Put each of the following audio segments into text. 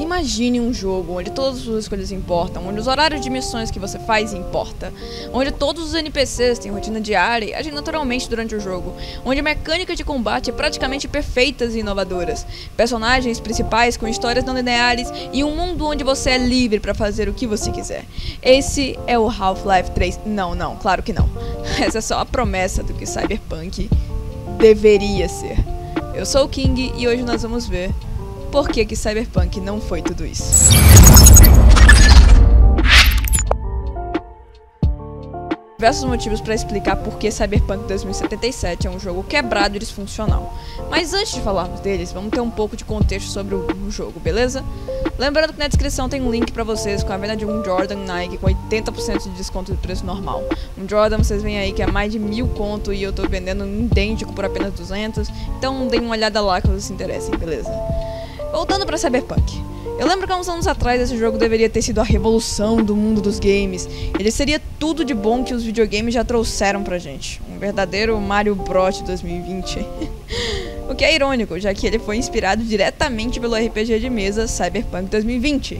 Imagine um jogo onde todas as suas escolhas importam, onde os horários de missões que você faz importam, onde todos os NPCs têm rotina diária e agem naturalmente durante o jogo, onde a mecânica de combate é praticamente perfeitas e inovadoras, personagens principais com histórias não lineares e um mundo onde você é livre para fazer o que você quiser. Esse é o Half-Life 3. Não, claro que não. Essa é só a promessa do que Cyberpunk deveria ser. Eu sou o King e hoje nós vamos ver por que Cyberpunk não foi tudo isso. Diversos motivos para explicar por que Cyberpunk 2077 é um jogo quebrado e disfuncional. Mas antes de falarmos deles, vamos ter um pouco de contexto sobre o jogo, beleza? Lembrando que na descrição tem um link para vocês com a venda de um Jordan Nike com 80% de desconto do preço normal. Um Jordan, vocês veem aí que é mais de 1000 conto e eu tô vendendo um idêntico por apenas 200, então deem uma olhada lá caso se interessem, beleza? Voltando para Cyberpunk. Eu lembro que há uns anos atrás esse jogo deveria ter sido a revolução do mundo dos games. Ele seria tudo de bom que os videogames já trouxeram pra gente. Um verdadeiro Mario Bros 2020. O que é irônico, já que ele foi inspirado diretamente pelo RPG de mesa Cyberpunk 2020.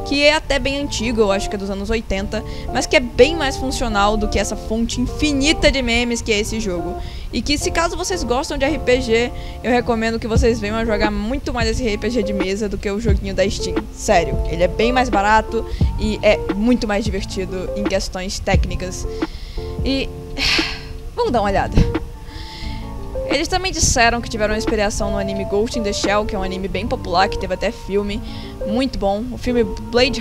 Que é até bem antigo, eu acho que é dos anos 80, mas que é bem mais funcional do que essa fonte infinita de memes que é esse jogo. E que se caso vocês gostam de RPG, eu recomendo que vocês venham a jogar muito mais esse RPG de mesa do que o joguinho da Steam. Sério, ele é bem mais barato e é muito mais divertido em questões técnicas. E vamos dar uma olhada. Eles também disseram que tiveram inspiração no anime Ghost in the Shell, que é um anime bem popular, que teve até filme, muito bom, o filme Blade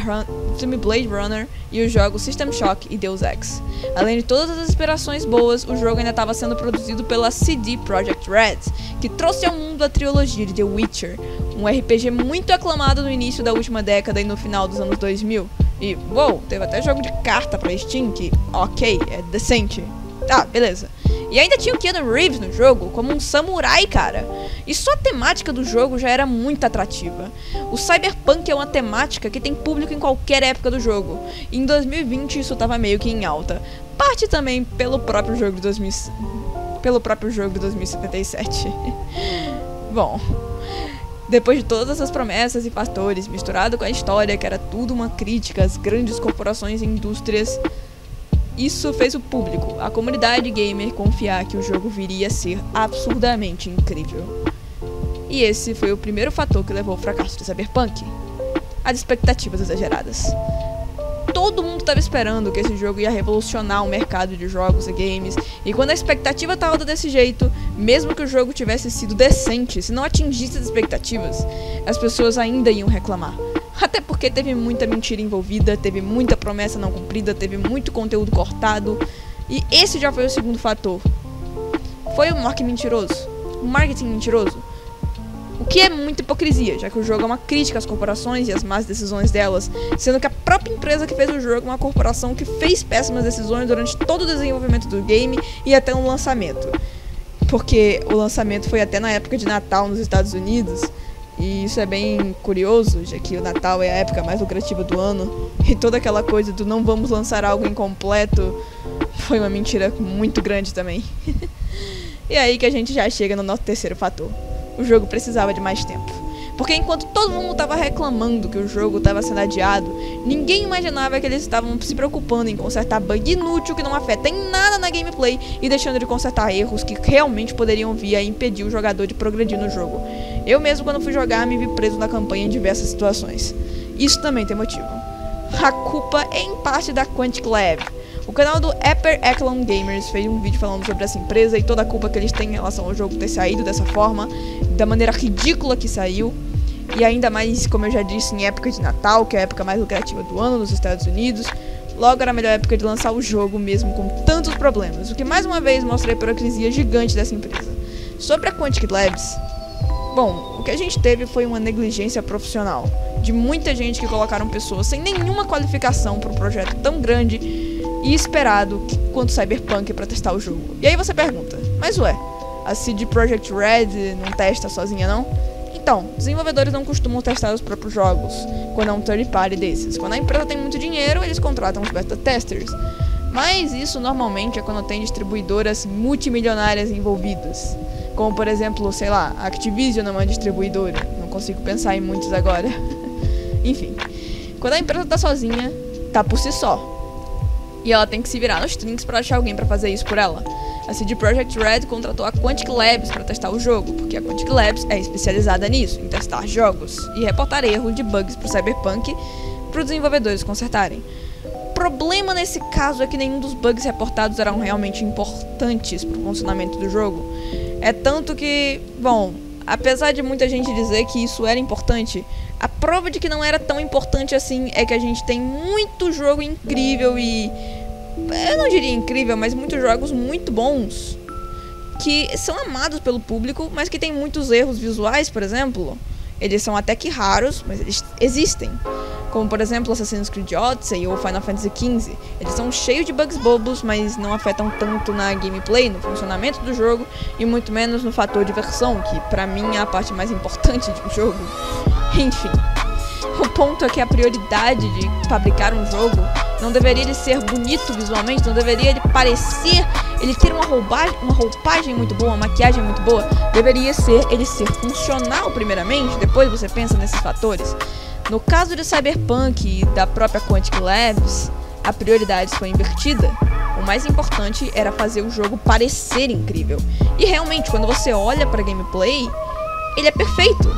Runner e os jogos System Shock e Deus Ex. Além de todas as inspirações boas, o jogo ainda estava sendo produzido pela CD Projekt Red, que trouxe ao mundo a trilogia de The Witcher, um RPG muito aclamado no início da última década e no final dos anos 2000. E, uou, teve até jogo de carta pra Steam, que, ok, é decente. Tá, beleza. E ainda tinha o Keanu Reeves no jogo, como um samurai, cara. E só a temática do jogo já era muito atrativa. O Cyberpunk é uma temática que tem público em qualquer época do jogo. E em 2020 isso tava meio que em alta. Parte também pelo próprio jogo de 2077. Bom, depois de todas essas promessas e fatores, misturado com a história que era tudo uma crítica às grandes corporações e indústrias, isso fez o público, a comunidade gamer, confiar que o jogo viria a ser absurdamente incrível. E esse foi o primeiro fator que levou ao fracasso de Cyberpunk: as expectativas exageradas. Todo mundo estava esperando que esse jogo ia revolucionar o mercado de jogos e games, e quando a expectativa estava desse jeito, mesmo que o jogo tivesse sido decente, se não atingisse as expectativas, as pessoas ainda iam reclamar. Até porque teve muita mentira envolvida, teve muita promessa não cumprida, teve muito conteúdo cortado. E esse já foi o segundo fator. Foi o marketing mentiroso. O que é muita hipocrisia, já que o jogo é uma crítica às corporações e às más decisões delas, sendo que a própria empresa que fez o jogo é uma corporação que fez péssimas decisões durante todo o desenvolvimento do game e até o lançamento. Porque o lançamento foi até na época de Natal nos Estados Unidos. E isso é bem curioso, já que o Natal é a época mais lucrativa do ano. E toda aquela coisa do não vamos lançar algo incompleto foi uma mentira muito grande também. E aí que a gente já chega no nosso terceiro fator. O jogo precisava de mais tempo. Porque enquanto todo mundo estava reclamando que o jogo estava sendo adiado, ninguém imaginava que eles estavam se preocupando em consertar bug inútil que não afeta em nada na gameplay e deixando de consertar erros que realmente poderiam vir a impedir o jogador de progredir no jogo. Eu mesmo, quando fui jogar, me vi preso na campanha em diversas situações. Isso também tem motivo. A culpa é em parte da Quantic Lab. O canal do Upper Echelon Gamers fez um vídeo falando sobre essa empresa e toda a culpa que eles têm em relação ao jogo ter saído dessa forma, da maneira ridícula que saiu. E ainda mais, como eu já disse, em época de Natal, que é a época mais lucrativa do ano nos Estados Unidos. Logo era a melhor época de lançar o jogo, mesmo com tantos problemas, o que mais uma vez mostra a hipocrisia gigante dessa empresa. Sobre a Quantic Labs, bom, o que a gente teve foi uma negligência profissional, de muita gente que colocaram pessoas sem nenhuma qualificação para um projeto tão grande e esperado quanto Cyberpunk para testar o jogo. E aí você pergunta, mas ué, a CD Projekt Red não testa sozinha não? Então, desenvolvedores não costumam testar os próprios jogos, quando é um third party desses. Quando a empresa tem muito dinheiro, eles contratam os beta testers. Mas isso normalmente é quando tem distribuidoras multimilionárias envolvidas. Como por exemplo, sei lá, a Activision é uma distribuidora. Não consigo pensar em muitos agora. Enfim, quando a empresa tá sozinha, tá por si só. E ela tem que se virar nos trinks pra achar alguém pra fazer isso por ela. A CD Projekt Red contratou a Quantic Labs pra testar o jogo, porque a Quantic Labs é especializada nisso, em testar jogos e reportar erros de bugs pro Cyberpunk para os desenvolvedores consertarem. O problema nesse caso é que nenhum dos bugs reportados eram realmente importantes pro funcionamento do jogo. É tanto que, bom, apesar de muita gente dizer que isso era importante, a prova de que não era tão importante assim é que a gente tem muito jogo incrível e... eu não diria incrível, mas muitos jogos muito bons que são amados pelo público, mas que tem muitos erros visuais, por exemplo. Eles são até que raros, mas eles existem. Como, por exemplo, Assassin's Creed Odyssey ou Final Fantasy XV. Eles são cheios de bugs bobos, mas não afetam tanto na gameplay, no funcionamento do jogo, e muito menos no fator diversão, que pra mim é a parte mais importante de um jogo. Enfim, o ponto é que a prioridade de fabricar um jogo não deveria ele ser bonito visualmente, não deveria ele parecer, ele ter uma roupagem muito boa, uma maquiagem muito boa. Deveria ser ele ser funcional primeiramente, depois você pensa nesses fatores. No caso de Cyberpunk e da própria Quantic Labs, a prioridade foi invertida. O mais importante era fazer o jogo parecer incrível. E realmente, quando você olha pra gameplay, ele é perfeito.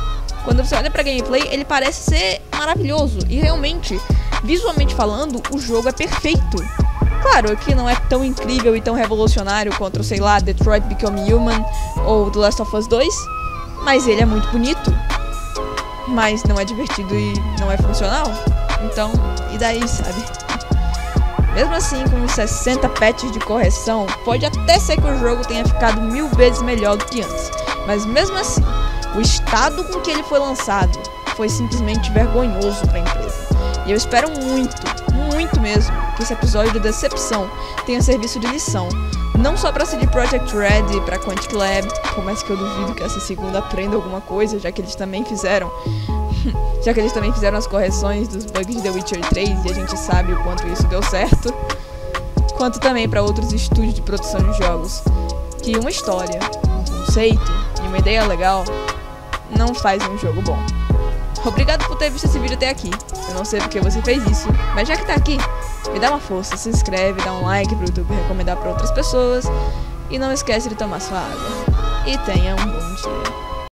Quando você olha pra gameplay, ele parece ser maravilhoso. E realmente, visualmente falando, o jogo é perfeito. Claro que não é tão incrível e tão revolucionário quanto, sei lá, Detroit Become Human ou The Last of Us 2, mas ele é muito bonito. Mas não é divertido e não é funcional. Então, e daí, sabe? Mesmo assim, com uns 60 patches de correção, pode até ser que o jogo tenha ficado 1000 vezes melhor do que antes. Mas mesmo assim, o estado com que ele foi lançado foi simplesmente vergonhoso para a empresa. E eu espero muito, muito mesmo, que esse episódio de decepção tenha serviço de lição. Não só para CD Projekt Red e para Quantic Lab, por mais que eu duvido que essa segunda aprenda alguma coisa, já que eles também fizeram as correções dos bugs de The Witcher 3 e a gente sabe o quanto isso deu certo, quanto também para outros estúdios de produção de jogos, que uma história, um conceito e uma ideia legal não faz um jogo bom. Obrigado por ter visto esse vídeo até aqui. Eu não sei porque você fez isso, mas já que tá aqui, me dá uma força, se inscreve, dá um like pro YouTube recomendar para outras pessoas e não esquece de tomar sua água. E tenha um bom dia.